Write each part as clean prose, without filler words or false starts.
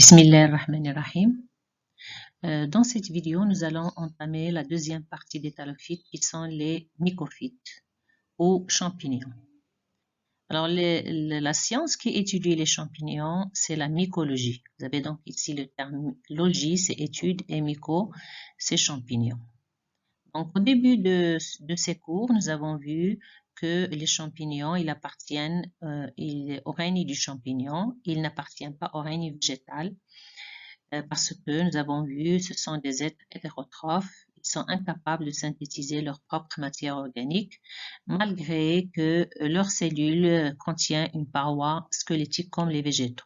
Bismillahirrahmanirrahim. Dans cette vidéo, nous allons entamer la deuxième partie des thalophytes qui sont les mycophytes ou champignons. Alors, la science qui étudie les champignons, c'est la mycologie. Vous avez donc ici le terme logie, c'est étude, et myco, c'est champignons. Donc, au début de ces cours, nous avons vu que les champignons, ils appartiennent au règne du champignon, ils n'appartiennent pas au règne végétal. Parce que nous avons vu, ce sont des êtres hétérotrophes, ils sont incapables de synthétiser leur propre matière organique, malgré que leurs cellules contiennent une paroi squelettique comme les végétaux.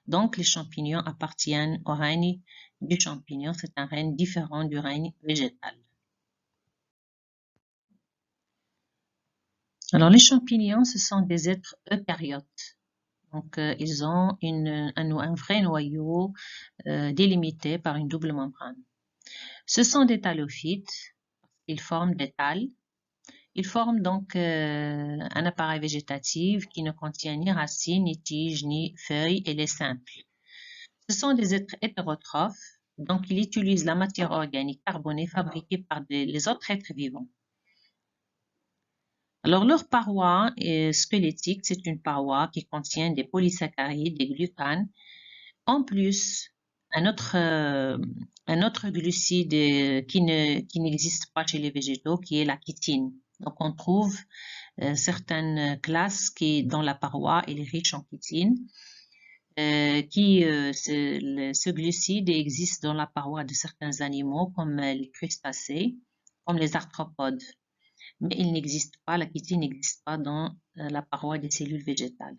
Donc, les champignons appartiennent au règne du champignon, c'est un règne différent du règne végétal. Alors, les champignons, ce sont des êtres eucaryotes. Donc, ils ont un vrai noyau délimité par une double membrane. Ce sont des thalophytes, ils forment des thalles. Ils forment donc un appareil végétatif qui ne contient ni racines, ni tiges, ni feuilles, et les simples. Ce sont des êtres hétérotrophes, donc ils utilisent la matière organique carbonée fabriquée par les autres êtres vivants. Alors, leur paroi squelettique, c'est une paroi qui contient des polysaccharides, des glucanes. En plus, un autre glucide qui n'existe pas chez les végétaux, qui est la chitine. Donc, on trouve certaines classes dont la paroi est riche en chitine. Ce glucide existe dans la paroi de certains animaux, comme les crustacés, comme les arthropodes. Mais la chitine n'existe pas dans la paroi des cellules végétales.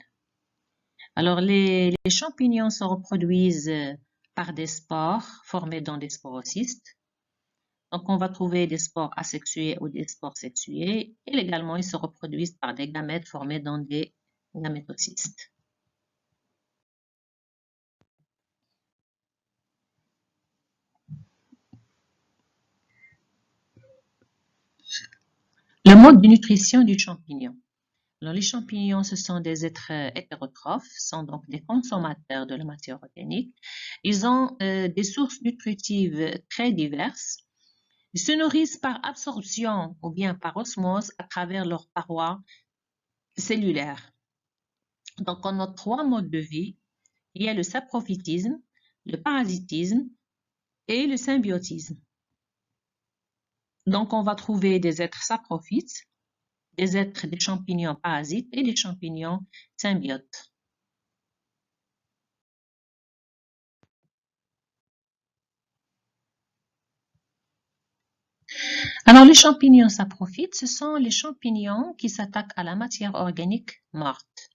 Alors, les champignons se reproduisent par des spores formés dans des sporocystes. Donc, on va trouver des spores asexués ou des spores sexués. Et également, ils se reproduisent par des gamètes formés dans des gamétocystes. Le mode de nutrition du champignon. Alors, les champignons, ce sont des êtres hétérotrophes, sont donc des consommateurs de la matière organique. Ils ont des sources nutritives très diverses. Ils se nourrissent par absorption ou bien par osmose à travers leurs parois cellulaires. Donc, on a trois modes de vie. Il y a le saprophytisme, le parasitisme et le symbiotisme. Donc, on va trouver des êtres saprophytes, des champignons parasites et des champignons symbiotes. Alors, les champignons saprophytes, ce sont les champignons qui s'attaquent à la matière organique morte.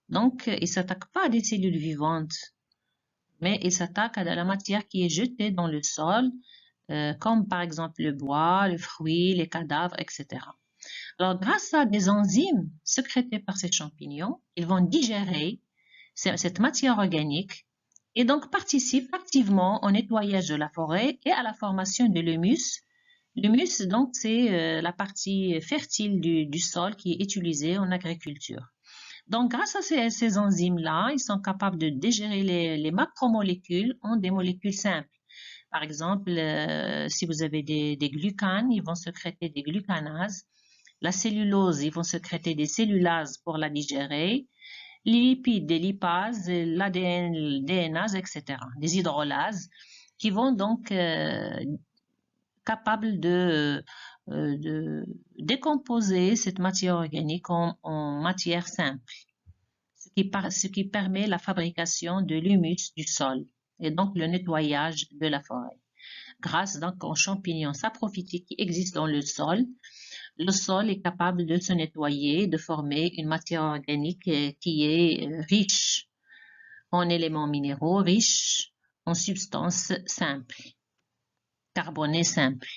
Donc, ils ne s'attaquent pas à des cellules vivantes, mais ils s'attaquent à de la matière qui est jetée dans le sol, comme par exemple le bois, le fruit, les cadavres, etc. Alors, grâce à des enzymes sécrétées par ces champignons, ils vont digérer cette matière organique et donc participent activement au nettoyage de la forêt et à la formation de l'humus. L'humus, donc, c'est la partie fertile du sol qui est utilisée en agriculture. Donc, grâce à ces enzymes-là, ils sont capables de digérer les macromolécules en des molécules simples. Par exemple, si vous avez des glucanes, ils vont sécréter des glucanases. La cellulose, ils vont sécréter des cellulases pour la digérer. Les lipides, des lipases, l'ADN, DNase, etc. Des hydrolases qui vont donc capables de décomposer cette matière organique en matière simple, ce qui permet la fabrication de l'humus du sol et donc le nettoyage de la forêt. Grâce donc aux champignons saprophytiques qui existent dans le sol est capable de se nettoyer, de former une matière organique qui est riche en éléments minéraux, riche en substances simples, carbonées simples.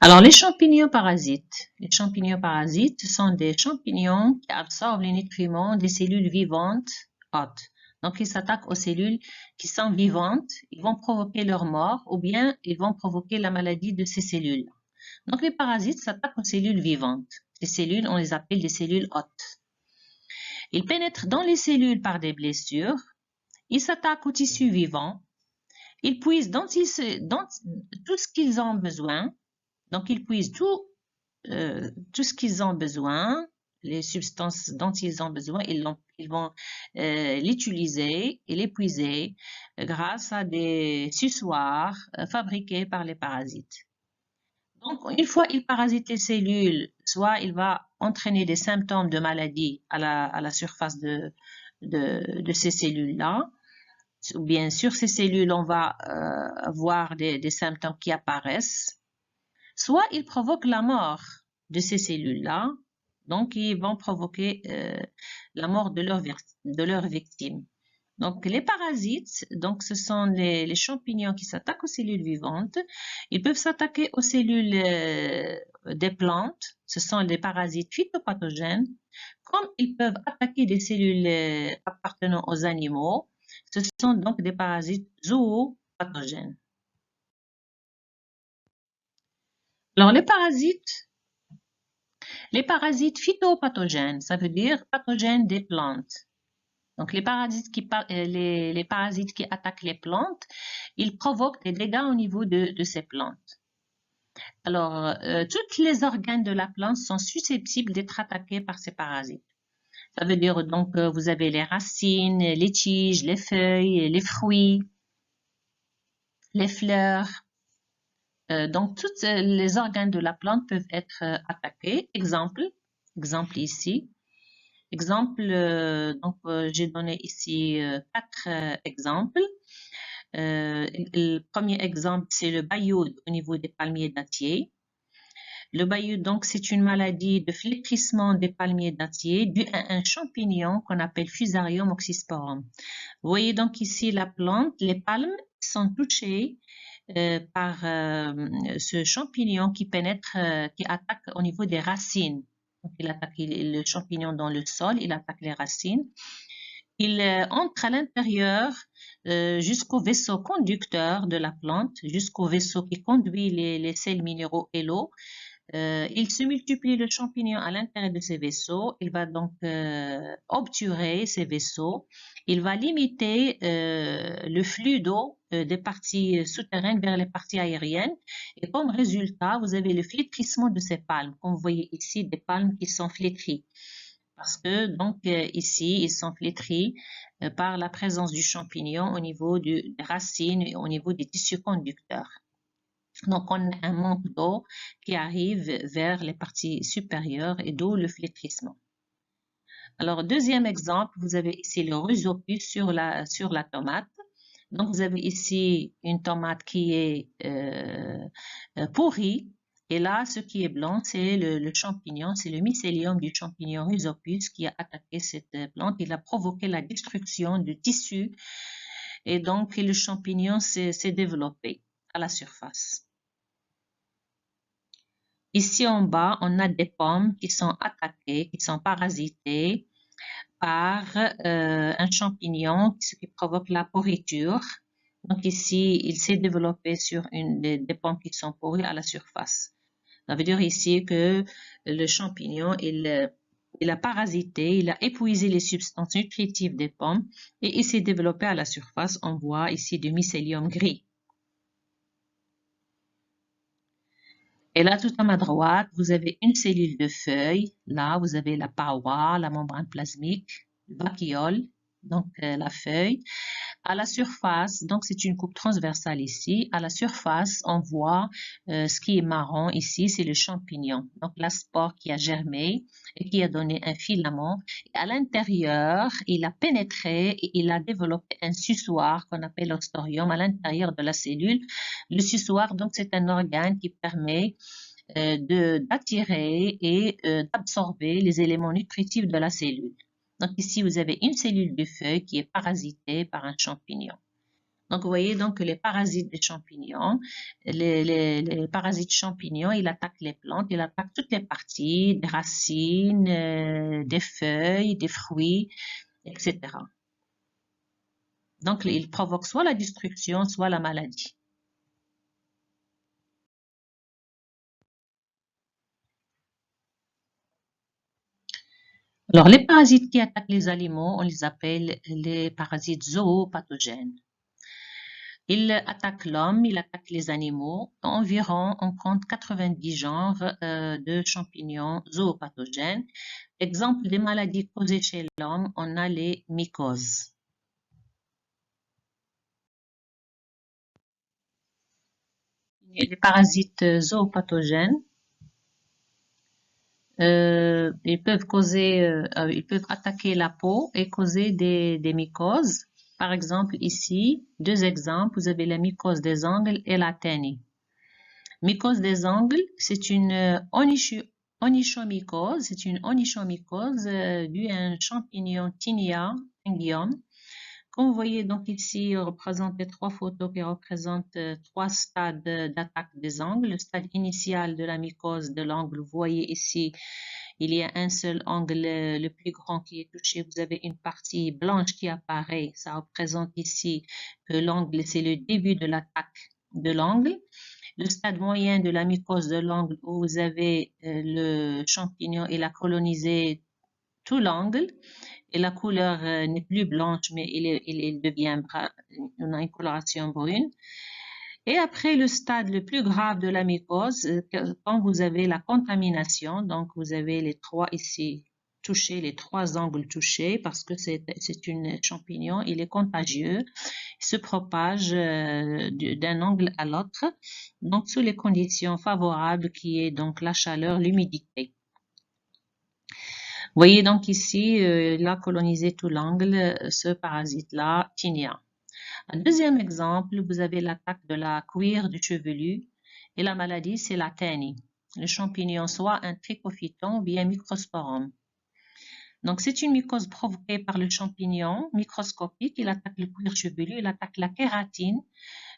Alors, les champignons parasites. Les champignons parasites sont des champignons qui absorbent les nutriments des cellules vivantes hôtes. Donc, ils s'attaquent aux cellules qui sont vivantes, ils vont provoquer leur mort ou bien ils vont provoquer la maladie de ces cellules. Donc, les parasites s'attaquent aux cellules vivantes. Ces cellules, on les appelle des cellules hôtes. Ils pénètrent dans les cellules par des blessures, ils s'attaquent aux tissus vivants, ils puisent dans tout ce qu'ils ont besoin. Donc, ils puisent tout ce qu'ils ont besoin, les substances dont ils ont besoin, ils vont l'utiliser et l'épuiser grâce à des suçoirs fabriqués par les parasites. Donc, une fois il parasite les cellules, soit il va entraîner des symptômes de maladie à la surface de ces cellules-là, ou bien sur ces cellules, on va voir des symptômes qui apparaissent, soit il provoque la mort de ces cellules-là, donc ils vont provoquer la mort de leur victime. Donc les parasites, donc ce sont les champignons qui s'attaquent aux cellules vivantes. Ils peuvent s'attaquer aux cellules des plantes, ce sont des parasites phytopathogènes, comme ils peuvent attaquer des cellules appartenant aux animaux, ce sont donc des parasites zoopathogènes. Alors les parasites phytopathogènes, ça veut dire pathogènes des plantes. Donc les parasites qui attaquent les plantes, ils provoquent des dégâts au niveau de ces plantes. Alors, tous les organes de la plante sont susceptibles d'être attaqués par ces parasites. Ça veut dire donc que vous avez les racines, les tiges, les feuilles, les fruits, les fleurs. Donc, tous les organes de la plante peuvent être attaqués. Exemple ici. Exemple, j'ai donné ici 4 exemples. Le premier exemple, c'est le bayoud au niveau des palmiers dattiers. Le bayoud, donc, c'est une maladie de flétrissement des palmiers dattiers due à un champignon qu'on appelle Fusarium oxysporum. Vous voyez donc ici la plante, les palmes sont touchées par ce champignon qui pénètre, qui attaque au niveau des racines. Donc, il attaque le champignon dans le sol, il attaque les racines. Il entre à l'intérieur jusqu'au vaisseau conducteur de la plante, jusqu'au vaisseau qui conduit les sels minéraux et l'eau. Il se multiplie le champignon à l'intérieur de ces vaisseaux. Il va donc obturer ces vaisseaux. Il va limiter le flux d'eau des parties souterraines vers les parties aériennes. Et comme résultat, vous avez le flétrissement de ces palmes. Comme vous voyez ici, des palmes qui sont flétries. Parce que donc ici, ils sont flétris par la présence du champignon au niveau des racines et au niveau des tissus conducteurs. Donc, on a un manque d'eau qui arrive vers les parties supérieures et d'où le flétrissement. Alors, deuxième exemple, vous avez ici le rhizopus sur la tomate. Donc, vous avez ici une tomate qui est pourrie. Et là, ce qui est blanc, c'est le champignon, c'est le mycélium du champignon rhizopus qui a attaqué cette plante. Il a provoqué la destruction du tissu. Et donc, le champignon s'est développé à la surface. Ici en bas, on a des pommes qui sont attaquées, qui sont parasitées par un champignon, ce qui provoque la pourriture. Donc ici, il s'est développé sur des pommes qui sont pourries à la surface. Ça veut dire ici que le champignon, il a parasité, il a épuisé les substances nutritives des pommes et il s'est développé à la surface. On voit ici du mycélium gris. Et là, tout à ma droite, vous avez une cellule de feuille. Là, vous avez la paroi, la membrane plasmique, le vacuole, donc la feuille. À la surface, donc c'est une coupe transversale ici. À la surface, on voit ce qui est marron ici, c'est le champignon. Donc la spore qui a germé et qui a donné un filament. Et à l'intérieur, il a pénétré et il a développé un suçoir qu'on appelle l'ostrium à l'intérieur de la cellule. Le suçoir, donc c'est un organe qui permet d'attirer et d'absorber les éléments nutritifs de la cellule. Donc ici, vous avez une cellule de feuille qui est parasitée par un champignon. Donc vous voyez donc que les parasites des champignons, les parasites champignons, ils attaquent les plantes, ils attaquent toutes les parties, des racines, des feuilles, des fruits, etc. Donc, il provoque soit la destruction, soit la maladie. Alors, les parasites qui attaquent les animaux, on les appelle les parasites zoopathogènes. Ils attaquent l'homme, ils attaquent les animaux. Environ, on compte 90 genres de champignons zoopathogènes. Exemple des maladies causées chez l'homme, on a les mycoses. Les parasites zoopathogènes, ils peuvent attaquer la peau et causer des mycoses. Par exemple, ici, deux exemples, vous avez la mycose des ongles et la ténie. Mycose des ongles, c'est une onychomycose, due à un champignon Tinea ingium. Comme vous voyez donc ici, représentez trois photos qui représentent trois stades d'attaque des ongles. Le stade initial de la mycose de l'ongle, vous voyez ici, il y a un seul ongle, le plus grand qui est touché. Vous avez une partie blanche qui apparaît. Ça représente ici que l'ongle, c'est le début de l'attaque de l'ongle. Le stade moyen de la mycose de l'ongle, où vous avez le champignon, il a colonisé tout l'ongle et la couleur n'est plus blanche, mais il devient brun, on a une coloration brune. Et après le stade le plus grave de la mycose, quand vous avez la contamination, donc vous avez les trois ici touchés, les trois angles touchés, parce que c'est un champignon, il est contagieux, il se propage d'un angle à l'autre, donc sous les conditions favorables qui est donc la chaleur, l'humidité. Vous voyez donc ici, il a colonisé tout l'angle, ce parasite-là, Tinea. Un deuxième exemple, vous avez l'attaque de la cuir du chevelu et la maladie, c'est la ténie. Le champignon, soit un trichophyton ou bien microsporum. Donc, c'est une mycose provoquée par le champignon microscopique. Il attaque le cuir chevelu, il attaque la kératine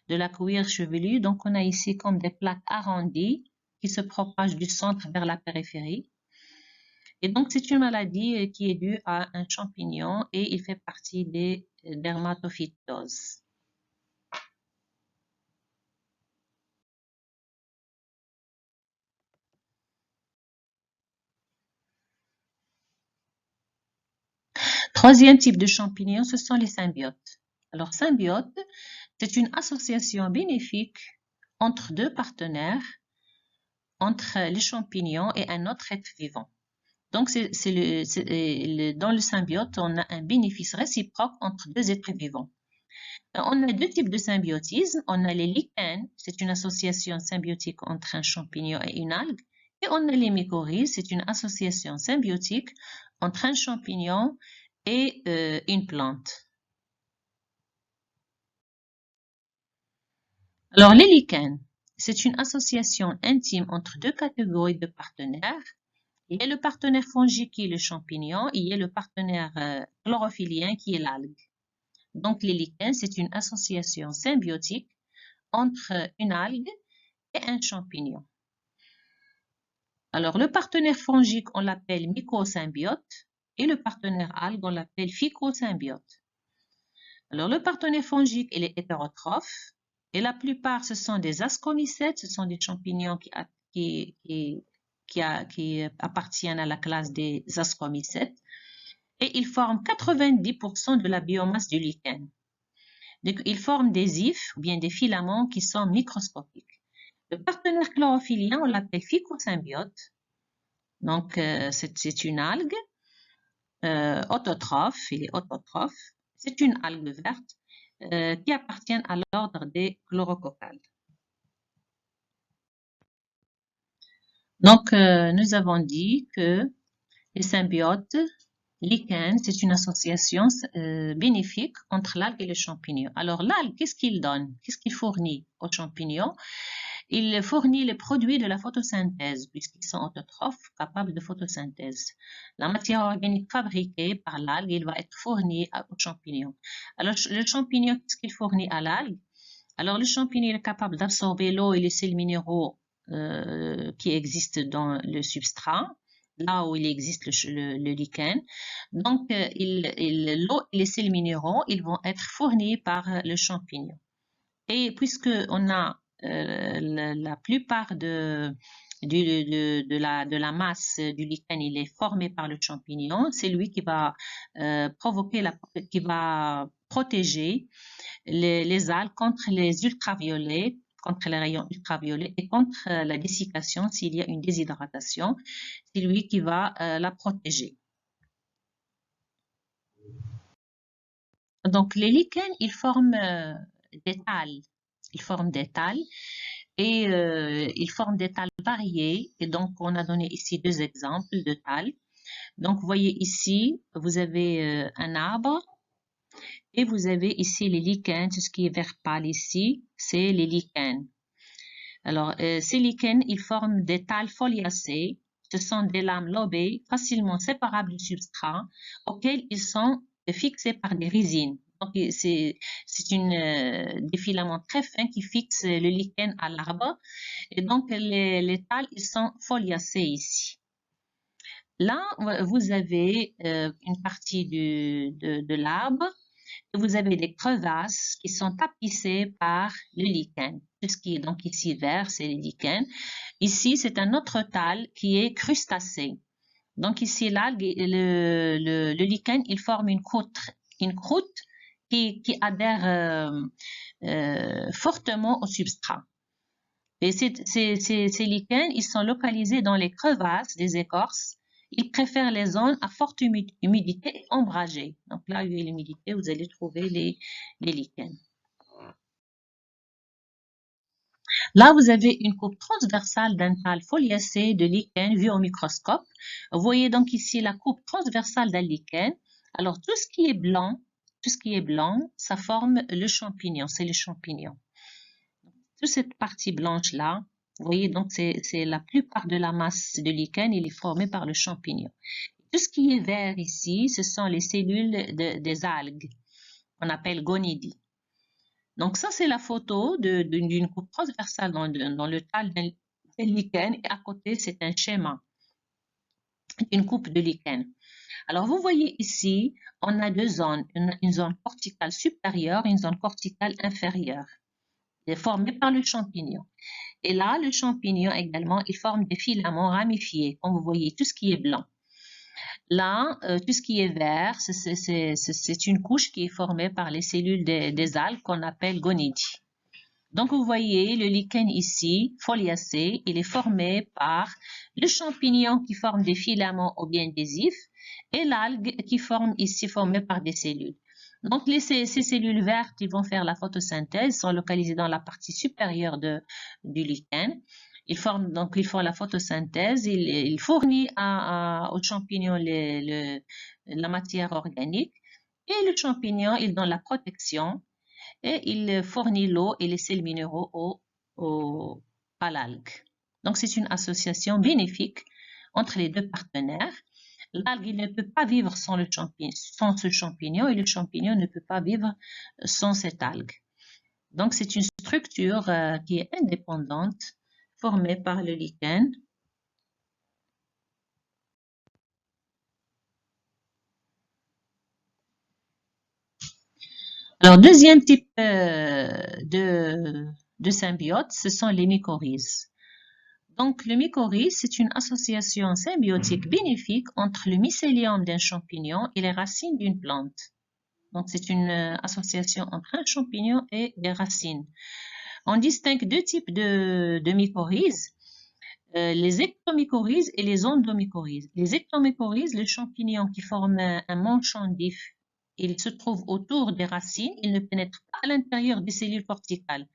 de la cuir chevelu. Donc, on a ici comme des plaques arrondies qui se propagent du centre vers la périphérie. Et donc, c'est une maladie qui est due à un champignon et il fait partie des dermatophytoses. Troisième type de champignons, ce sont les symbiotes. Alors, symbiote, c'est une association bénéfique entre deux partenaires, entre les champignons et un autre être vivant. Donc, dans le symbiote, on a un bénéfice réciproque entre deux êtres vivants. On a deux types de symbiotisme. On a les lichens, c'est une association symbiotique entre un champignon et une algue. Et on a les mycorhizes, c'est une association symbiotique entre un champignon et une plante. Alors, les lichens, c'est une association intime entre deux catégories de partenaires. Il y a le partenaire fongique qui est le champignon, et il y a le partenaire chlorophylien qui est l'algue. Donc, les lichens, c'est une association symbiotique entre une algue et un champignon. Alors, le partenaire fongique, on l'appelle mycosymbiote et le partenaire algue, on l'appelle phycosymbiote. Alors, le partenaire fongique, il est hétérotrophe et la plupart, ce sont des ascomycètes, ce sont des champignons qui appartiennent à la classe des ascomycètes et ils forment 90% de la biomasse du lichen. Donc, ils forment des ifs ou bien des filaments qui sont microscopiques. Le partenaire chlorophylien, on l'appelle phycosymbiote. Donc, c'est une algue autotrophe, il est autotrophe. C'est une algue verte qui appartient à l'ordre des chlorococcales. Donc, nous avons dit que les symbiotes, lichen, c'est une association bénéfique entre l'algue et le champignon. Alors, l'algue, qu'est-ce qu'il donne? Qu'est-ce qu'il fournit aux champignons? Il fournit les produits de la photosynthèse, puisqu'ils sont autotrophes, capables de photosynthèse. La matière organique fabriquée par l'algue, il va être fournie aux champignons. Alors, le champignon, qu'est-ce qu'il fournit à l'algue? Alors, le champignon est capable d'absorber l'eau et les sels minéraux qui existent dans le substrat. là où il existe le lichen. Donc, l'eau et les sels minéraux, ils vont être fournis par le champignon. Et puisque on a la plupart de la masse du lichen, il est formé par le champignon, c'est lui qui va qui va protéger les algues contre les ultraviolets, contre les rayons ultraviolets et contre la dessiccation s'il y a une déshydratation. C'est lui qui va la protéger. Donc, les lichens, ils forment des thalles. Ils forment des thalles et ils forment des thalles variées. Et donc, on a donné ici deux exemples de thalles. Donc, vous voyez ici, vous avez un arbre et vous avez ici les lichens. Tout ce qui est vert pâle ici, c'est les lichens. Alors, ces lichens, ils forment des thalles foliacées. Ce sont des lames lobées facilement séparables du substrat auxquelles ils sont fixés par des résines. Donc, c'est des filaments très fins qui fixent le lichen à l'arbre. Et donc, les thalles, ils sont foliacées ici. Là, vous avez une partie de l'arbre. Vous avez des crevasses qui sont tapissées par le lichen. Tout ce qui est donc ici vert, c'est le lichen. Ici, c'est un autre thalle qui est crustacé. Donc ici, l'algue, le lichen, il forme une croûte qui adhère fortement au substrat. Et ces lichens, ils sont localisés dans les crevasses des écorces. Ils préfèrent les zones à forte humidité et ombragées. Donc là où il y a l'humidité, vous allez trouver les lichens. Là, vous avez une coupe transversale d'un thalle foliacé de lichen vu au microscope. Vous voyez donc ici la coupe transversale d'un lichen. Alors, tout ce qui est blanc, ça forme le champignon, c'est le champignon. Toute cette partie blanche-là, vous voyez, donc c'est la plupart de la masse de lichen, il est formé par le champignon. Tout ce qui est vert ici, ce sont les cellules des algues, qu'on appelle gonidies. Donc ça, c'est la photo d'une coupe transversale dans le thalle d'un lichen, et à côté, c'est un schéma d'une coupe de lichen. Alors, vous voyez ici, on a deux zones, une zone corticale supérieure et une zone corticale inférieure, formée par le champignon. Et là, le champignon également, il forme des filaments ramifiés, comme vous voyez, tout ce qui est blanc. Là, tout ce qui est vert, c'est une couche qui est formée par les cellules des algues qu'on appelle gonidies. Donc, vous voyez le lichen ici, foliacé, il est formé par le champignon qui forme des filaments ou bien adhésifs et l'algue qui forme ici, formée par des cellules. Donc, ces cellules vertes, ils vont faire la photosynthèse, sont localisées dans la partie supérieure du lichen. Ils font la photosynthèse, ils fournissent au champignon la matière organique et le champignon, il donne la protection et il fournit l'eau et les sels minéraux à l'algue. Donc, c'est une association bénéfique entre les deux partenaires. L'algue, il ne peut pas vivre sans ce champignon et le champignon ne peut pas vivre sans cette algue. Donc, c'est une structure qui est indépendante, formée par le lichen. Alors, deuxième type de symbiote, ce sont les mycorhizes. Donc, le mycorhize, c'est une association symbiotique bénéfique entre le mycélium d'un champignon et les racines d'une plante. Donc, c'est une association entre un champignon et des racines. On distingue deux types de mycorhizes, les ectomycorhizes et les endomycorhizes. Les ectomycorhizes, le champignon qui forme un manchon vif, il se trouve autour des racines, il ne pénètre pas à l'intérieur des cellules corticales.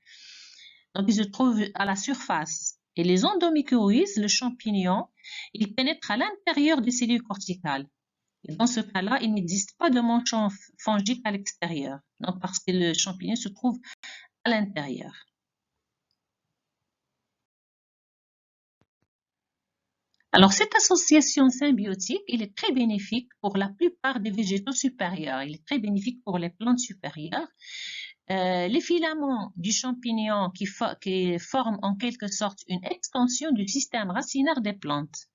Donc, il se trouve à la surface. Et les endomycorhizes, le champignon, il pénètre à l'intérieur des cellules corticales. Et dans ce cas-là, il n'existe pas de manchon fongique à l'extérieur, donc parce que le champignon se trouve à l'intérieur. Alors, cette association symbiotique, il est très bénéfique pour la plupart des végétaux supérieurs. Il est très bénéfique pour les plantes supérieures. Les filaments du champignon qui forment en quelque sorte une extension du système racinaire des plantes.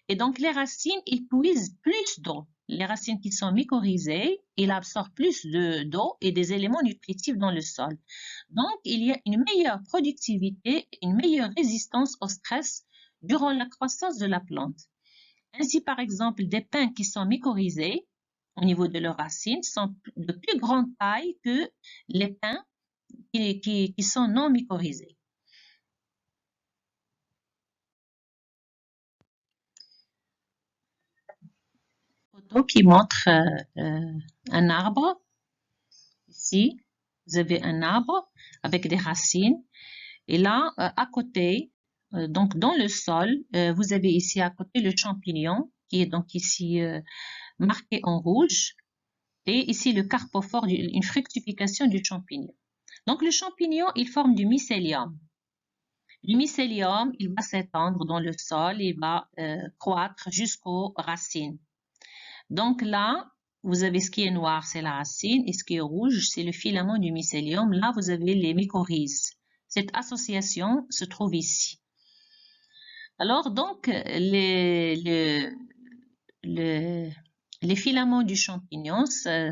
Et donc, les racines, ils puisent plus d'eau. Les racines qui sont mycorhizées, ils absorbent plus d'eau et des éléments nutritifs dans le sol. Donc, il y a une meilleure productivité, une meilleure résistance au stress durant la croissance de la plante. Ainsi, par exemple, des pins qui sont mycorhizés au niveau de leurs racines sont de plus grande taille que les pins qui sont non mycorhizés. Photo qui montre un arbre. Ici, vous avez un arbre avec des racines. Et là, à côté, donc dans le sol, vous avez ici à côté le champignon qui est donc ici marqué en rouge. Et ici le carpophore, une fructification du champignon. Donc le champignon, il forme du mycélium. Le mycélium, il va s'étendre dans le sol, il va croître jusqu'aux racines. Donc là, vous avez ce qui est noir, c'est la racine, et ce qui est rouge, c'est le filament du mycélium. Là, vous avez les mycorhizes. Cette association se trouve ici. Alors, donc, les filaments du champignon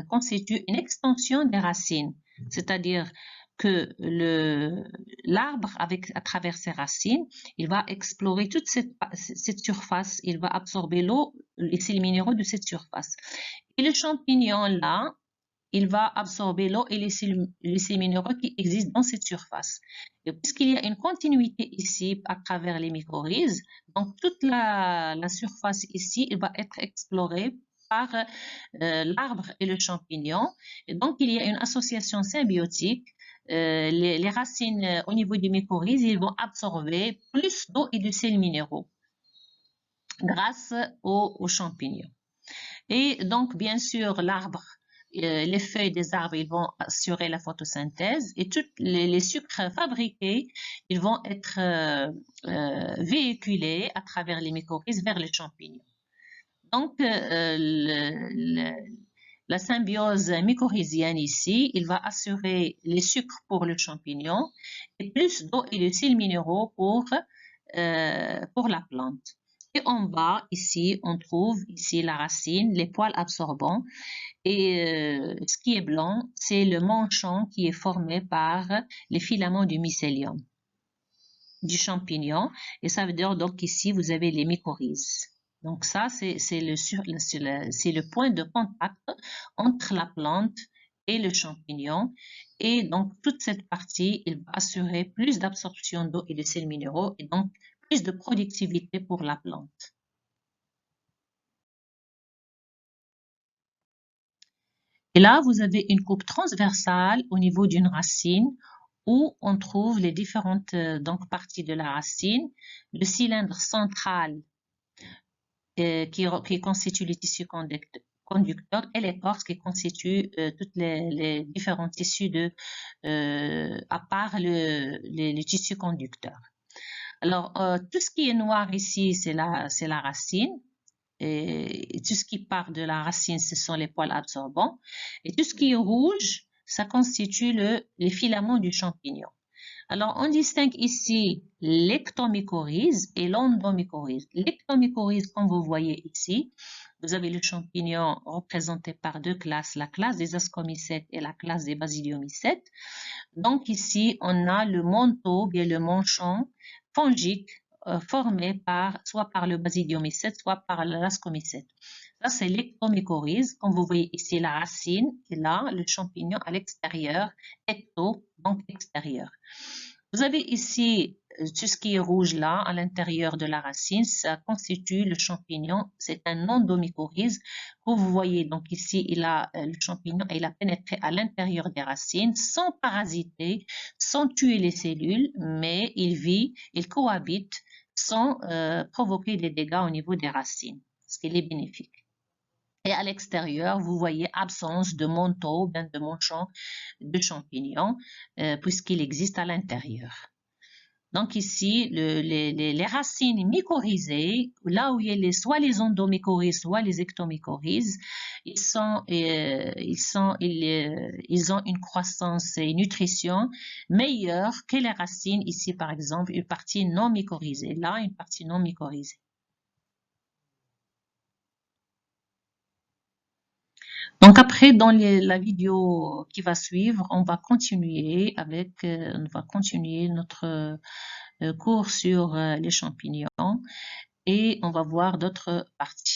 constituent une extension des racines, c'est-à-dire que l'arbre, à travers ses racines, il va explorer toute cette surface, il va absorber l'eau et les minéraux de cette surface. Et le champignon, là, il va absorber l'eau et les minéraux qui existent dans cette surface. Et puisqu'il y a une continuité ici à travers les mycorhizes, donc toute la surface ici, elle va être explorée par l'arbre et le champignon. Et donc, il y a une association symbiotique. Les racines au niveau des mycorhizes, ils vont absorber plus d'eau et de sels minéraux grâce aux champignons. Et donc, bien sûr, l'arbre, les feuilles des arbres, ils vont assurer la photosynthèse et tous les sucres fabriqués, ils vont être véhiculés à travers les mycorhizes vers les champignons. Donc, la symbiose mycorhizienne ici, il va assurer les sucres pour le champignon et plus d'eau et de sels minéraux pour la plante. Et en bas, ici, on trouve ici la racine, les poils absorbants. Et ce qui est blanc, c'est le manchon qui est formé par les filaments du mycélium, du champignon. Et ça veut dire donc ici, vous avez les mycorhizes. Donc ça, c'est le point de contact entre la plante et le champignon. Et donc, toute cette partie, il va assurer plus d'absorption d'eau et de sels minéraux et donc plus de productivité pour la plante. Et là, vous avez une coupe transversale au niveau d'une racine où on trouve les différentes parties de la racine, le cylindre central qui constitue les tissus conducteurs et l'écorce qui constitue toutes les différents tissus à part les tissus conducteurs. Alors, tout ce qui est noir ici, c'est la racine. Et tout ce qui part de la racine, ce sont les poils absorbants. Et tout ce qui est rouge, ça constitue les filaments du champignon. Alors, on distingue ici l'ectomycorhize et l'endomycorhize. L'ectomycorhize, comme vous voyez ici, vous avez le champignon représenté par deux classes, la classe des ascomycètes et la classe des basidiomycètes. Donc ici, on a le manteau, bien le manchon fongique formé soit par le basidiomycète, soit par l'ascomycète. Ça, c'est l'ectomycorhize. Comme vous voyez ici, la racine est là, le champignon à l'extérieur, ecto, donc extérieur. Vous avez ici tout ce qui est rouge là, à l'intérieur de la racine, ça constitue le champignon. C'est un endomycorhize. Vous voyez donc ici, le champignon, il a pénétré à l'intérieur des racines sans parasiter, sans tuer les cellules, mais il vit, il cohabite sans provoquer des dégâts au niveau des racines, ce qui est bénéfique. Et à l'extérieur, vous voyez absence de manteau, bien de manchon de champignons, puisqu'il existe à l'intérieur. Donc ici, les racines mycorhizées, là où il y a soit les endomycorhizes, soit les ectomycorhizes, ils ont une croissance et une nutrition meilleure que les racines, ici par exemple, une partie non mycorhizée, là une partie non mycorhizée. Donc après, dans la vidéo qui va suivre, on va continuer notre cours sur les champignons et on va voir d'autres parties.